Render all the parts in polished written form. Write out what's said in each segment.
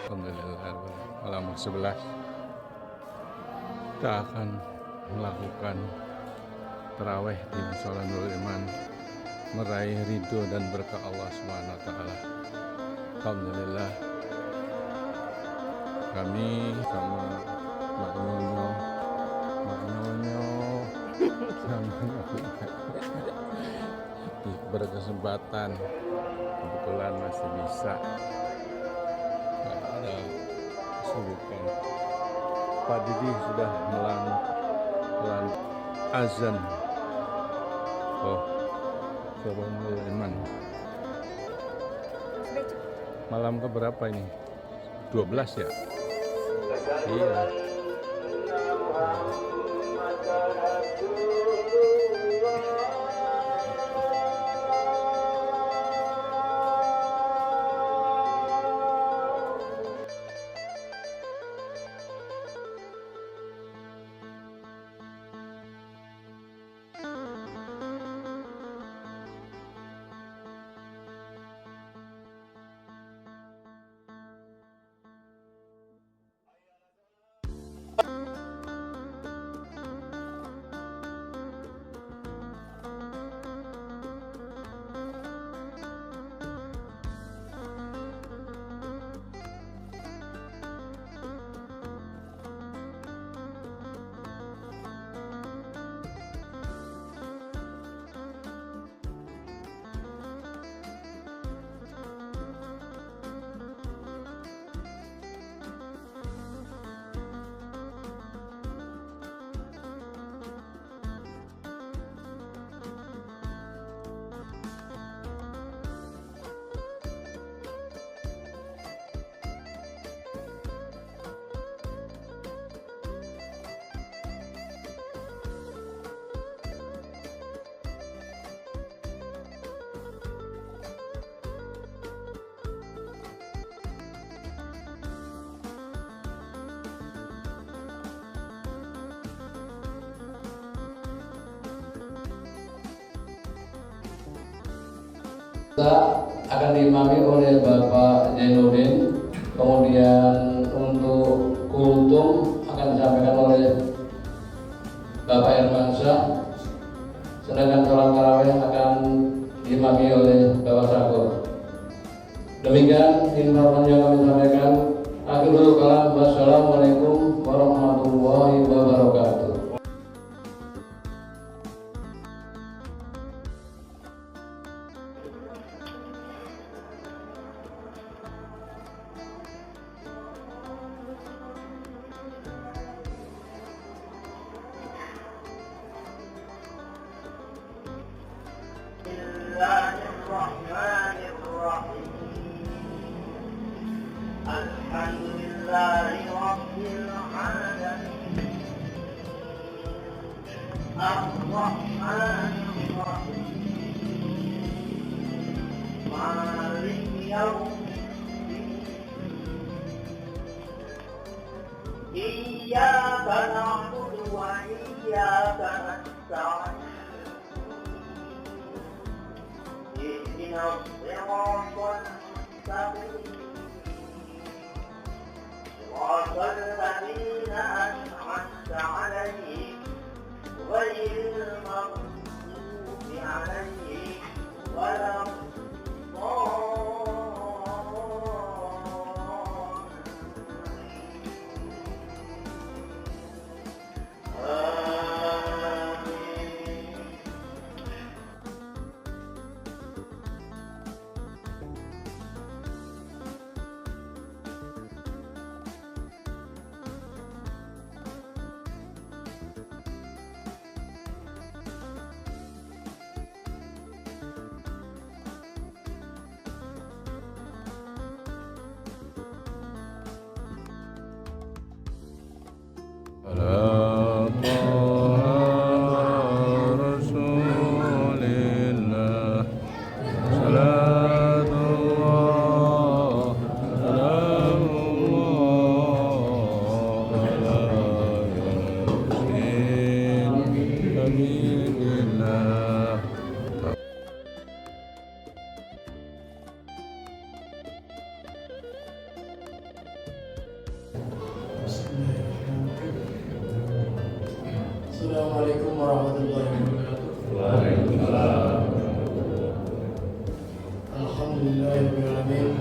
Alhamdulillah, malam 11 kita akan melakukan taraweh di Mushola Nurul Iman, meraih ridho dan berkah Allah Subhanahu wa taala. Alhamdulillah, kami sama Mbak Nyonya berkesempatan, kebetulan masih bisa, nggak ada kesibukan. Pak Didi sudah melan azan. Oh, Mushola Nurul Iman. Malam keberapa ini? 12 ya? Iya. Kita akan diimami oleh Bapak Zainuddin, kemudian untuk kultum akan disampaikan oleh Bapak Hermansyah, sedangkan sholat tarawih akan diimami oleh Bapak Sakur. Demikian informasi yang kami sampaikan. Akhirul kalam, wassalamualaikum warahmatullahi wabarakatuh. Alhamdulillahi Rabbil Alamin, Ar-Rahmanir Rahim, Maliki Yawmiddin, Iyyaka na'budu wa iyyaka nasta'in, Ihdinas siratal mustaqim, صراط الذين أنعمت عليهم غير المغضوب عليهم ولا Assalamualaikum warahmatullahi wabarakatuh. Waalaikumsalam. Alhamdulillahirabbil alamin.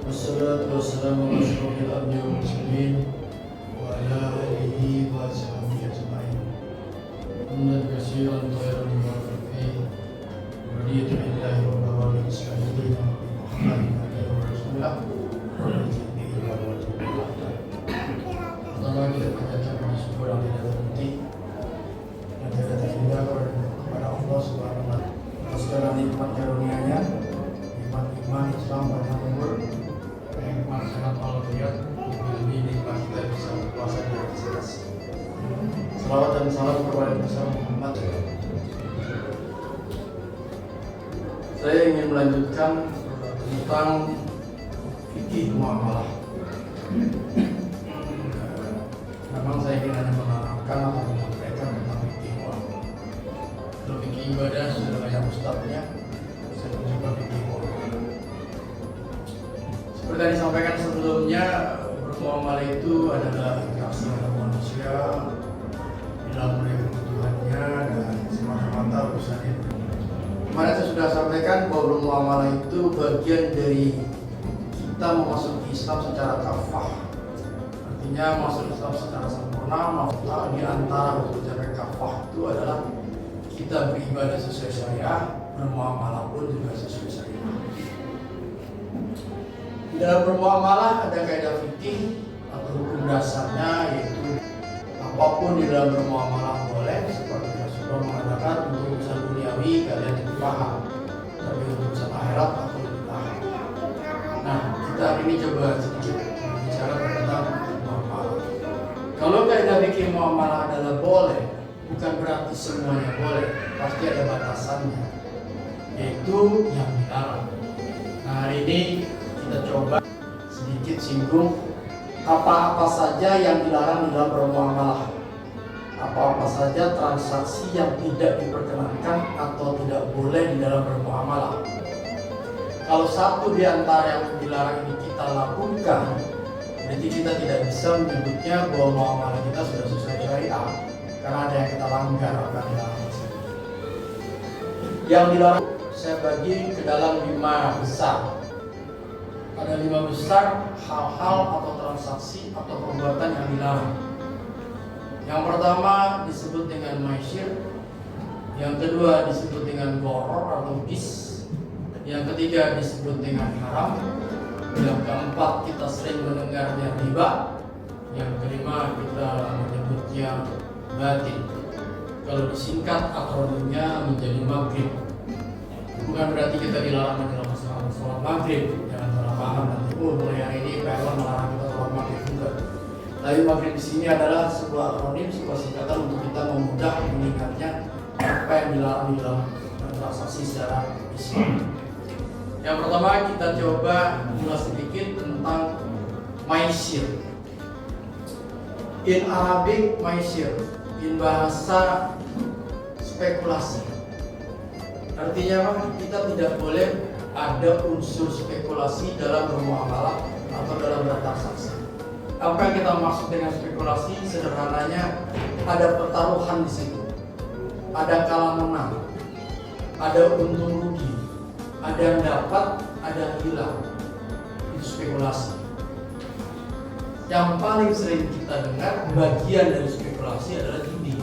Wassalatu wassalamu ala asyrofil anbiya'i wal mursalin wa ala alihi wa sahbihi ajma'in. Hamdan katsiran thayyiban mubarakan fihi. Raditu billahi rabban wa bi islamihi wa bi Muhammadin abdihi wa rasulih. Pertama kita panjatkan syukur yang tidak berhenti dan tidak terhingga kepada Allah Subhanahu wa Ta'ala atas segala nikmat karunia-Nya, nikmat iman, Islam, dan umur, nikmat sehat walafiat, lebih nikmat kita bisa berpuasa di atas keras. Salawat dan salam kepada Nabi Muhammad. Saya ingin melanjutkan tentang fikih muamalah. Memang saya ingin hanya menerangkan atau menyampaikan tentang fikih muamalah. Kalau fikih ibadah sudah banyak ustadznya, saya mencoba fikih muamalah. Seperti yang disampaikan sebelumnya, bermuamalah itu adalah interaksi antara manusia dalam melihat kebutuhannya dan semata-mata urusan itu. Kemarin saya sudah sampaikan bahwa bermuamalah itu bagian dari kita memasuki Islam secara kafah. Artinya masuk Islam secara sempurna, maka di antara untuk mencapai kafah itu adalah kita beribadah sesuai syariah, bermuamalah pun juga sesuai syariah. Di dalam bermuamalah ada kaidah fikih atau hukum dasarnya, yaitu apapun di dalam bermuamalah boleh, seperti Rasulullah mengatakan untuk urusan duniawi kalian tidak paham, tapi untuk urusan akhirat aku lebih paham. Nah, kita hari ini coba sedikit bicara tentang muamalah. Kalau kaidah fikih muamalah adalah boleh, bukan berarti semuanya boleh, pasti ada batasannya, yaitu yang dilarang. Nah, hari ini kita coba sedikit singgung apa-apa saja yang dilarang di dalam bermuamalah, apa-apa saja transaksi yang tidak diperkenankan atau tidak boleh di dalam bermuamalah. Kalau satu di antara yang dilarang ini kita lakukan, berarti kita tidak bisa menyebutnya bahwa muamalah kita sudah sesuai syariah, karena ada yang kita langgar akan dilarang. Yang dilarang saya bagi ke dalam 5 besar. Ada 5 besar hal-hal atau transaksi atau perbuatan yang dilarang. Yang pertama disebut dengan maisir, yang kedua disebut dengan gharar atau gis, yang ketiga disebut dengan haram, yang keempat kita sering mendengarnya riba, yang kelima kita menyebutnya batil. Kalau disingkat akronimnya menjadi maghrib. Bukan berarti kita dilarang menjelang sholat maghrib, jangan salah paham nanti. Mulai hari ini PLN melarang kita sholat maghrib juga. Tapi maghrib di sini adalah sebuah akronim, sebuah singkatan untuk kita memudah mengingatnya apa yang dilarang di dalam transaksi secara Islam. Yang pertama kita coba ulas sedikit tentang maisir. In Arabic maisir, in bahasa spekulasi. Artinya apa? Kita tidak boleh ada unsur spekulasi dalam bermuamalah atau dalam bertransaksi. Apa yang kita maksud dengan spekulasi? Sederhananya ada pertaruhan di situ, ada kalah menang, ada untung rugi, ada yang dapat, ada yang hilang. Itu spekulasi. Yang paling sering kita dengar bagian dari spekulasi adalah judi.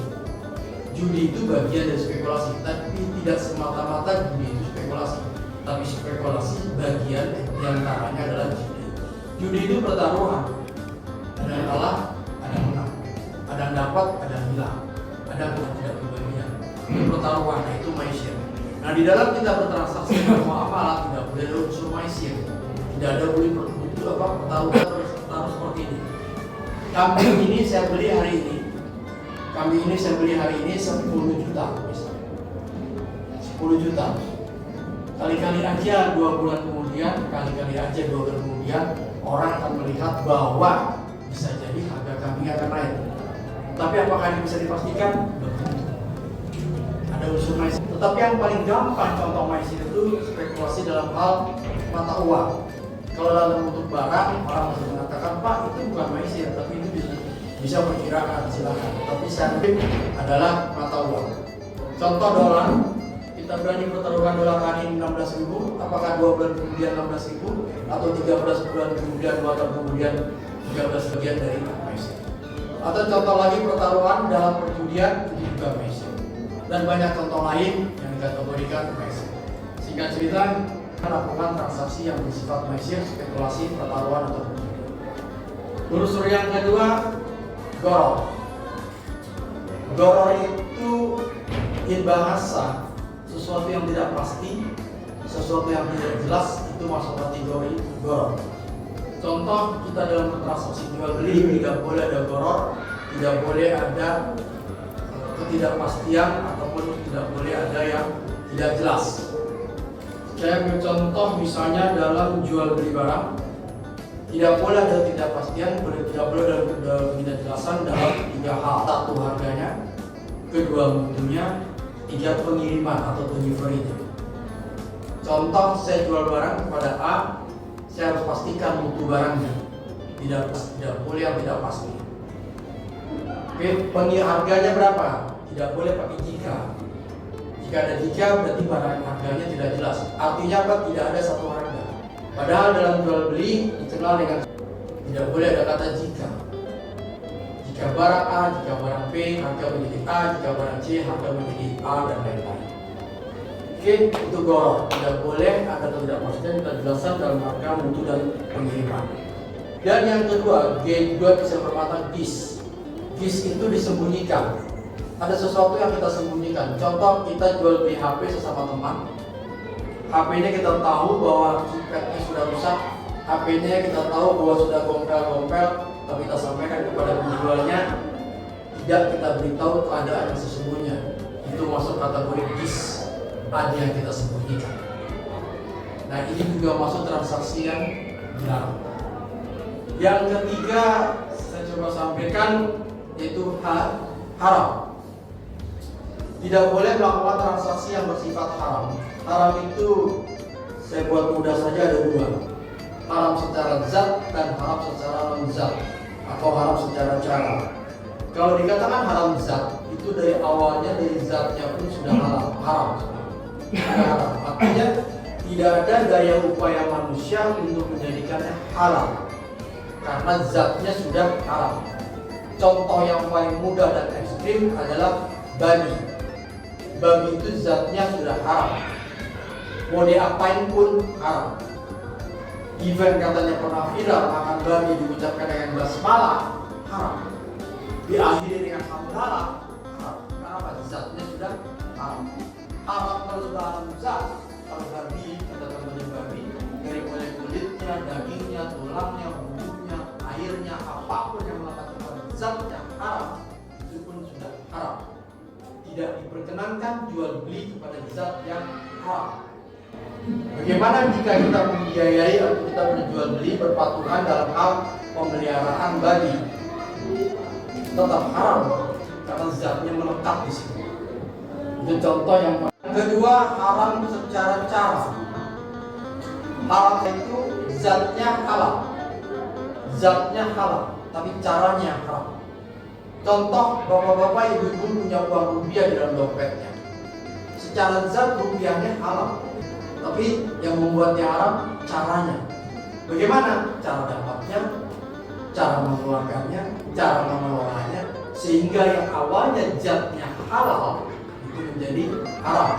Judi itu bagian dari spekulasi, tapi tidak semata-mata judi itu spekulasi. Tapi spekulasi bagian diantaranya adalah judi. Judi itu pertaruhan. Ada yang kalah, ada yang menang, ada yang dapat, ada yang hilang, ada yang tidak kebagian. Itu pertaruhan, itu maisir. Nah, di dalam kita bertransaksi bermuamalah tidak boleh ada unsur maisir, tidak ada pertaruhan terus seperti ini. Kambing ini saya beli hari ini, kambing ini saya beli hari ini 10 juta misalnya, 10 juta. Kali-kali aja 2 bulan kemudian, kali-kali aja 2 bulan kemudian orang akan melihat bahwa bisa jadi harga kambing akan naik. Tapi apakah ini bisa dipastikan? Ada unsur maisir. Tetapi yang paling gampang contoh maisir itu spekulasi dalam hal mata uang. Kalau dalam bentuk barang, orang masih mengatakan, Pak, itu bukan maisir, tapi itu bisa perkirakan silakan. Tapi sandwich adalah mata uang. Contoh dolar, kita berani pertaruhkan dolar hari ini 16.000, apakah 2 bulan kemudian 16.000 atau 13 bulan kemudian 2 tahun kemudian 13 bagian dari Mesir. Atau contoh lagi pertaruhan dalam perjudian itu juga Mesir. Dan banyak contoh lain yang dikategorikan Mesir. Singkat cerita, melakukan transaksi yang bersifat Mesir, spekulasi, pertaruhan atau perjudian. Unsur yang kedua, goror. Goror itu in bahasa sesuatu yang tidak pasti, sesuatu yang tidak jelas, itu masuk kategori goror. Contoh, kita dalam transaksi jual beli tidak boleh ada goror, tidak boleh ada ketidakpastian ataupun tidak boleh ada yang tidak jelas. Saya ambil contoh misalnya dalam jual beli barang, tidak boleh ada ketidakpastian, tidak boleh ada ketidakjelasan dalam 3 hal. 1, harganya, 2, mutunya, 3, pengiriman atau delivery-nya. Contoh, saya jual barang kepada A, saya harus pastikan mutu barangnya. Tidak boleh yang tidak pasti. Oke, harganya berapa? Tidak boleh pakai jika. Jika ada jika berarti barang harganya tidak jelas. Artinya apa? Tidak ada satu harga. Padahal dalam jual beli dikenal dengan tidak boleh ada kata jika. Jika barang A, jika barang B, harga menjadi A, jika barang C, harga menjadi A, dan lain-lain. Oke, itu goror. Tidak boleh ada ketidakpastian, ketidakjelasan dalam harga, mutu, dan pengiriman. Dan yang kedua, G juga bisa bermata gis. Gis itu disembunyikan. Ada sesuatu yang kita sembunyikan. Contoh, kita jual beli HP sesama teman. HP-nya kita tahu bahwa keypadnya sudah rusak. HP-nya kita tahu bahwa sudah gompel-gompel, tapi kita sampaikan kepada penjualnya, tidak kita beritahu keadaan yang sesungguhnya. Itu masuk kategori gis. Ada yang kita sembunyikan. Nah, ini juga masuk transaksi yang dilarang. Yang ketiga, saya coba sampaikan, yaitu haram. Tidak boleh melakukan transaksi yang bersifat haram. Haram itu saya buat mudah saja ada 2. Haram secara zat dan haram secara non-zat, atau haram secara cara. Kalau dikatakan haram zat, itu dari awalnya dari zatnya pun sudah haram. Haram. Artinya tidak ada daya upaya manusia untuk menjadikannya halal, karena zatnya sudah haram. Contoh yang paling mudah dan ekstrim adalah babi. Babi itu zatnya sudah haram. Mau diapain pun haram. Even katanya pernah viral makan babi diucapkan dengan basmalah, haram. Diakhiri dengan hamdalah, haram. Kenapa? Zatnya sudah haram. Haram kalau dalam zat. Kalau babi, kita teman babi, dari mulai kulitnya, dagingnya, tulangnya, bumbunya, airnya, apapun yang mengatakan zat yang haram, itu pun sudah haram. Tidak diperkenankan jual beli kepada zat yang haram. Bagaimana jika kita membiayai atau kita berjual beli berpatungan dalam hal pemeliharaan babi? Tetap haram karena zatnya melekat di situ. Itu contoh yang kedua, haram secara cara. Haram itu zatnya halal. Zatnya halal, tapi caranya haram. Contoh, bapak-bapak, ibu-ibu punya uang rupiah di dalam dompetnya. Secara zat rupiahnya halal, tapi yang membuatnya haram caranya. Bagaimana? Cara dapatnya, cara mengeluarkannya, cara mengelolanya, sehingga yang awalnya zatnya halal itu menjadi haram.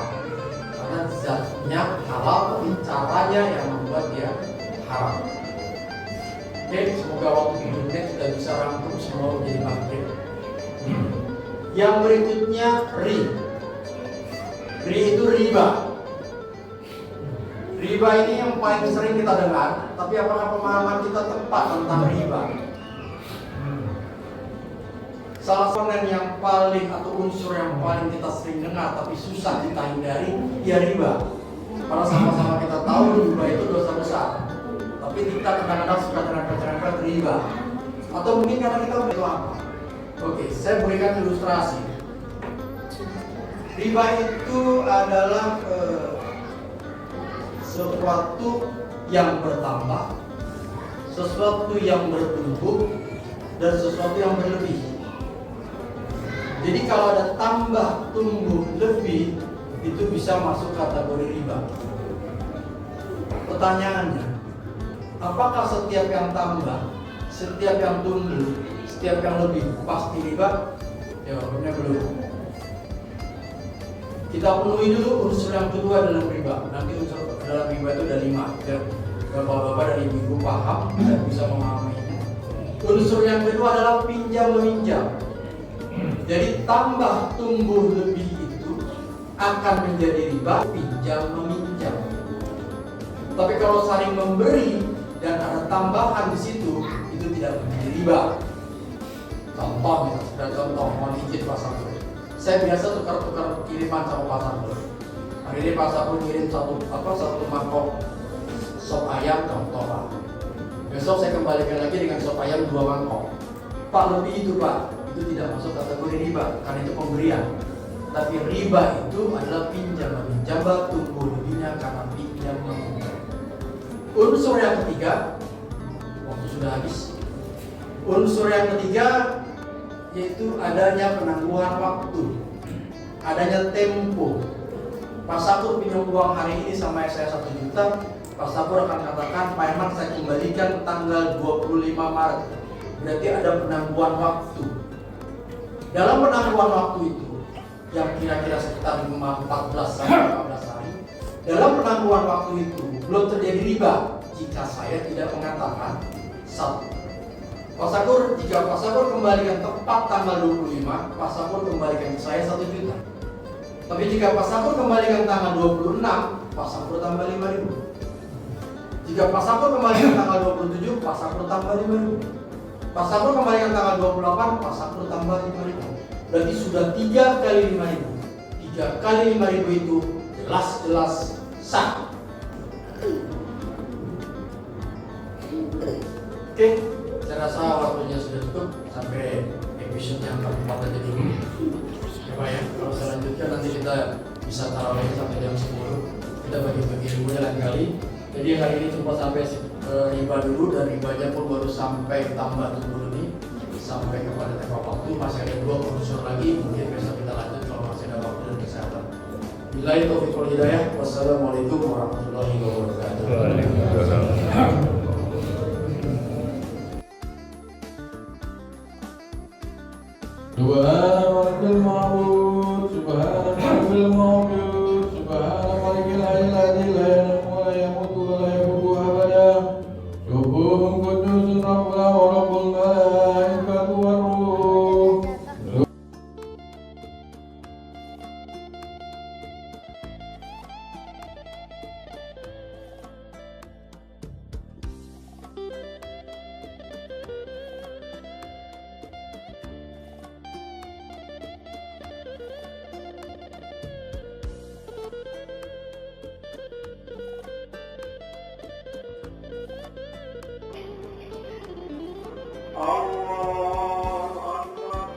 Karena zatnya halal, tapi caranya yang membuat dia haram. Oke, semoga waktu hidupnya kita bisa rangkum semua menjadi maghrib. Yang berikutnya ri. Ri itu riba. Riba ini yang paling sering kita dengar, tapi apakah pemahaman kita tepat tentang riba? Salah satu yang paling atau unsur yang paling kita sering dengar tapi susah kita hindari, ya riba. Karena sama-sama kita tahu riba itu dosa besar, tapi kita kadang-kadang suka terangkat riba. Atau mungkin karena kita udah tahu apa. Oke, saya berikan ilustrasi. Riba itu adalah sesuatu yang bertambah, sesuatu yang bertumbuh, dan sesuatu yang berlebih. Jadi kalau ada tambah tumbuh lebih, itu bisa masuk kategori riba. Pertanyaannya, apakah setiap yang tambah, setiap yang tumbuh, setiap yang lebih pasti riba? Jawabannya belum. Kita penuhi dulu unsur yang kedua dalam riba. Nanti unsur dalam riba itu ada 5. Dan bapak-bapak dan ibu-ibu paham dan bisa memahaminya. Unsur yang kedua adalah pinjam meminjam. Jadi tambah tumbuh lebih itu akan menjadi riba pinjam meminjam. Tapi kalau saling memberi dan ada tambahan di situ, itu tidak menjadi riba. Contoh misalnya, contoh mohon izin Pak Sabur. Saya biasa tukar-tukar kiriman sama Pak Sabur. Hari ini Pak Sabur kirim satu mangkok sop ayam contoh Pak. Besok saya kembalikan lagi dengan sop ayam 2 mangkok. Pak lebih itu Pak, itu tidak masuk kategori riba karena itu pemberian. Tapi riba itu adalah pinjam meminjam, tumbuh lebihnya karena pinjam meminjam. Unsur yang ketiga, waktu sudah habis. Unsur yang ketiga yaitu adanya penangguhan waktu, adanya tempo. Pak Sakur pinjam uang hari ini sama saya 1 juta, Pak Sakur akan katakan, Pak Herman saya kembalikan tanggal 25 Maret. Berarti ada penangguhan waktu. Dalam penangguhan waktu itu, yang kira-kira sekitar 14 sampai 15 hari, dalam penangguhan waktu itu belum terjadi riba jika saya tidak mengatakan 1. Pak Sakur, jika Pak Sakur kembalikan tepat tanggal 25, Pak Sakur kembalikan ke saya 1 juta. Tapi jika Pak Sakur kembalikan tanggal 26, Pak Sakur tambah 5.000. Jika Pak Sakur kembalikan tanggal 27, Pak Sakur tambah 5.000. Pak Sakur kembalikan tanggal 28, Pak Sakur tambah 5.000. Berarti sudah 3 kali 5.000. 3 kali 5.000 itu jelas-jelas sah. Oke, saya rasa waktunya sudah cukup sampai episode yang keempat aja dulu. Coba ya, kalau selanjutnya nanti kita bisa tarawih sampai jam 10. Kita bagi-bagi ilmunya lain kali. Jadi hari ini cuma sampai riba dulu dan ribanya pun baru sampai tambah tumbuh lebih sampai kepada tembak waktu. Masih ada 2 unsur lagi, mungkin besok kita lanjut kalau masih ada waktu dan kesehatan. Billahi taufiq wal hidayah. Wassalamualaikum warahmatullahi wabarakatuh. Subhana rabbil ma'bud, subhana rabbil ma'bud, subhana malikil hayyil la yanamu wa la yamutu wa la yamutu abada. Subuhun kudusun rabbuna wa rabbul malaikatu war ruh. الله أكبر.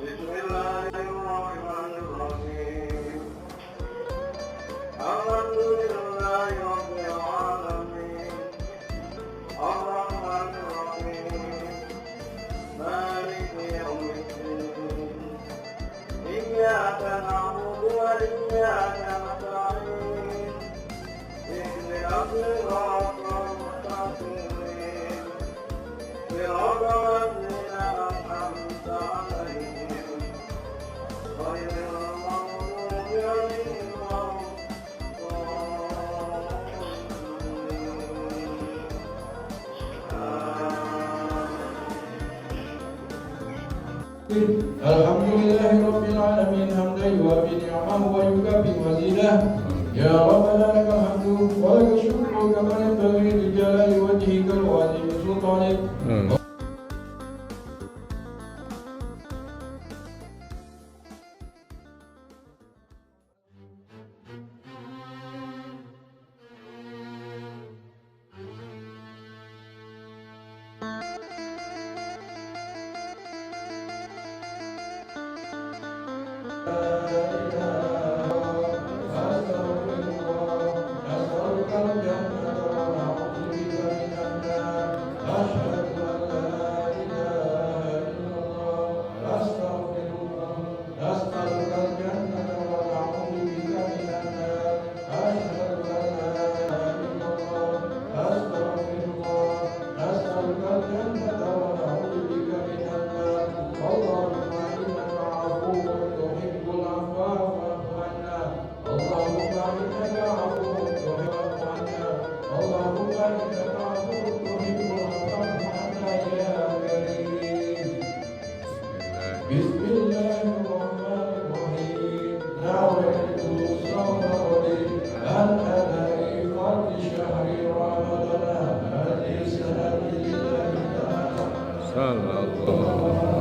بسم الله الرحمن الرحيم. الحمد لله رب العالمين الرحمن الرحيم مالك يوم الدين إياك نعبد وإياك نستعين اهدنا الصراط المستقيم صراط الذين أنعمت عليهم غير المغضوب عليهم ولا Alhamdulillahi rabbil alamin hamdan yuwafi ni'amahu wa yukafi mazidah. Ya Rabbana lakal hamdu wa lakal syukru kama yanbaghi li jalali wajhika wa 'azimi sultanik. Bismillahirrahmanirrahim. Nawaitu sawmadi an adai fardhi syahri Ramadan hadhihi sanati lillahi ta'ala. Sallallahu